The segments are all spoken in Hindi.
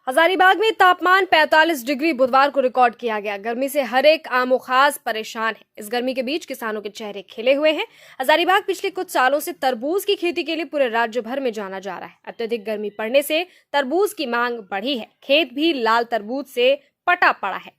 हजारीबाग में तापमान 45 डिग्री बुधवार को रिकॉर्ड किया गया। गर्मी से हर एक आम खास परेशान है। इस गर्मी के बीच किसानों के चेहरे खिले हुए हैं। हजारीबाग पिछले कुछ सालों से तरबूज की खेती के लिए पूरे राज्य भर में जाना जा रहा है। अत्यधिक गर्मी पड़ने से तरबूज की मांग बढ़ी है। खेत भी लाल तरबूज से पटा पड़ा है।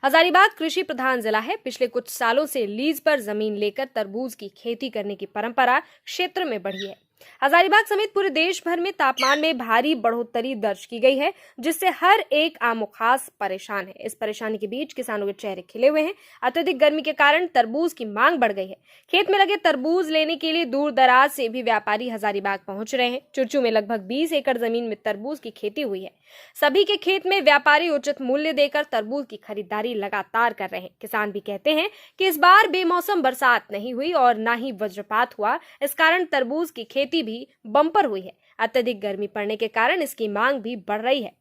हजारीबाग कृषि प्रधान जिला है। पिछले कुछ सालों से लीज पर जमीन लेकर तरबूज की खेती करने की परंपरा क्षेत्र में बढ़ी है। हजारीबाग समेत पूरे देश भर में तापमान में भारी बढ़ोतरी दर्ज की गई है, जिससे हर एक आम खास परेशान है। इस परेशानी के बीच किसानों के चेहरे खिले हुए हैं। अत्यधिक गर्मी के कारण तरबूज की मांग बढ़ गई है। खेत में लगे तरबूज लेने के लिए दूर दराज से भी व्यापारी हजारीबाग पहुंच रहे हैं। चुरचू में लगभग 20 एकड़ जमीन में तरबूज की खेती हुई है। सभी के खेत में व्यापारी उचित मूल्य देकर तरबूज की खरीदारी लगातार कर रहे हैं। किसान भी कहते हैं कि इस बार बेमौसम बरसात नहीं हुई और न ही वज्रपात हुआ। इस कारण तरबूज की खेती भी बम्पर हुई है। अत्यधिक गर्मी पड़ने के कारण इसकी मांग भी बढ़ रही है।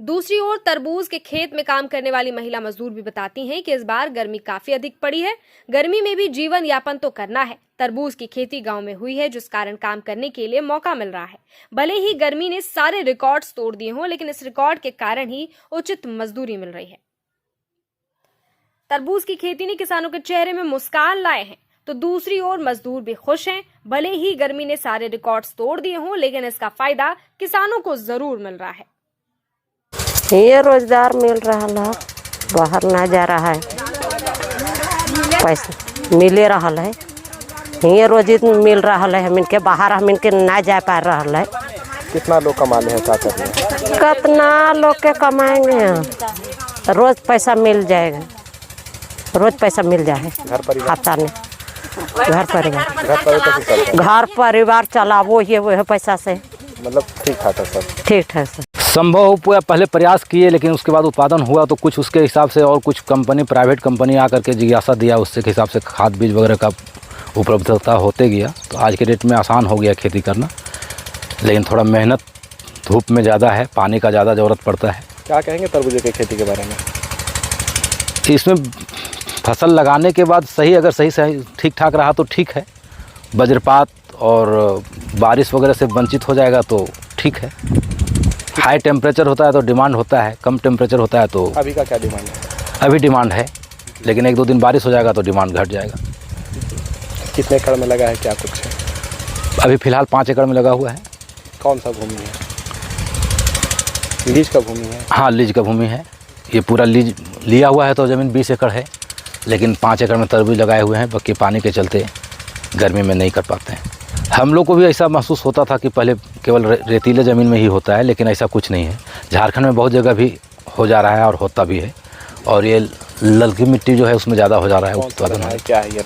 दूसरी ओर तरबूज के खेत में काम करने वाली महिला मजदूर भी बताती हैं कि इस बार गर्मी काफी अधिक पड़ी है। गर्मी में भी जीवन यापन तो करना है। तरबूज की खेती गांव में हुई है, जिस कारण काम करने के लिए मौका मिल रहा है। भले ही गर्मी ने सारे रिकॉर्ड्स तोड़ दिए हों, लेकिन इस रिकॉर्ड के कारण ही उचित मजदूरी मिल रही है। तरबूज की खेती ने किसानों के चेहरे में मुस्कान लाए हैं, तो दूसरी ओर मजदूर भी खुश हैं। भले ही गर्मी ने सारे रिकॉर्ड्स तोड़ दिए हों, लेकिन इसका फायदा किसानों को जरूर मिल रहा है। ये रोजगार मिल रहा है, बाहर ना जा रहा है, पैसा मिले रहा है। ये रोजी मिल रहा है, हम इनके बाहर हम इनके ना जा पा रहा है। कितना लोग कमा ले हैं कितना लोग के कमाएंगे, रोज पैसा मिल जाएगा, रोज पैसा मिल जाए घर परिवार खाता नहीं। घर परिवार चलावो ये वो पैसा से, मतलब ठीक ठाक है सर। ठीक ठाक सर। संभव हुआ, पहले प्रयास किए, लेकिन उसके बाद उत्पादन हुआ तो कुछ उसके हिसाब से, और कुछ कंपनी प्राइवेट कंपनी आकर के जिज्ञासा दिया, उससे के हिसाब से खाद बीज वगैरह का उपलब्धता होते गया। तो आज के डेट में आसान हो गया खेती करना, लेकिन थोड़ा मेहनत धूप में ज़्यादा है, पानी का ज़्यादा ज़रूरत पड़ता है। क्या कहेंगे तरबूज की खेती के बारे में? इसमें फसल लगाने के बाद सही, अगर सही ठीक ठाक रहा तो ठीक है। वज्रपात और बारिश वगैरह से वंचित हो जाएगा तो ठीक है। हाई टेम्परेचर होता है तो डिमांड होता है, कम टेम्परेचर होता है तो अभी का क्या डिमांड है? अभी डिमांड है, लेकिन 1-2 दिन बारिश हो जाएगा तो डिमांड घट जाएगा। कितने एकड़ में लगा है, क्या कुछ है? अभी फ़िलहाल 5 एकड़ में लगा हुआ है। कौन सा भूमि है? लीज का भूमि है? हाँ, लीज का भूमि है। ये पूरा लीज लिया हुआ है तो ज़मीन 20 एकड़ है, लेकिन 5 एकड़ में तरबूज लगाए हुए हैं। बाकी पानी के चलते गर्मी में नहीं कर पाते हैं। हम लोग को भी ऐसा महसूस होता था कि पहले केवल रेतीले ज़मीन में ही होता है, लेकिन ऐसा कुछ नहीं है। झारखंड में बहुत जगह भी हो जा रहा है और होता भी है। और ये ललकी मिट्टी जो है उसमें ज़्यादा हो जा रहा है उत्पादन। क्या है ये?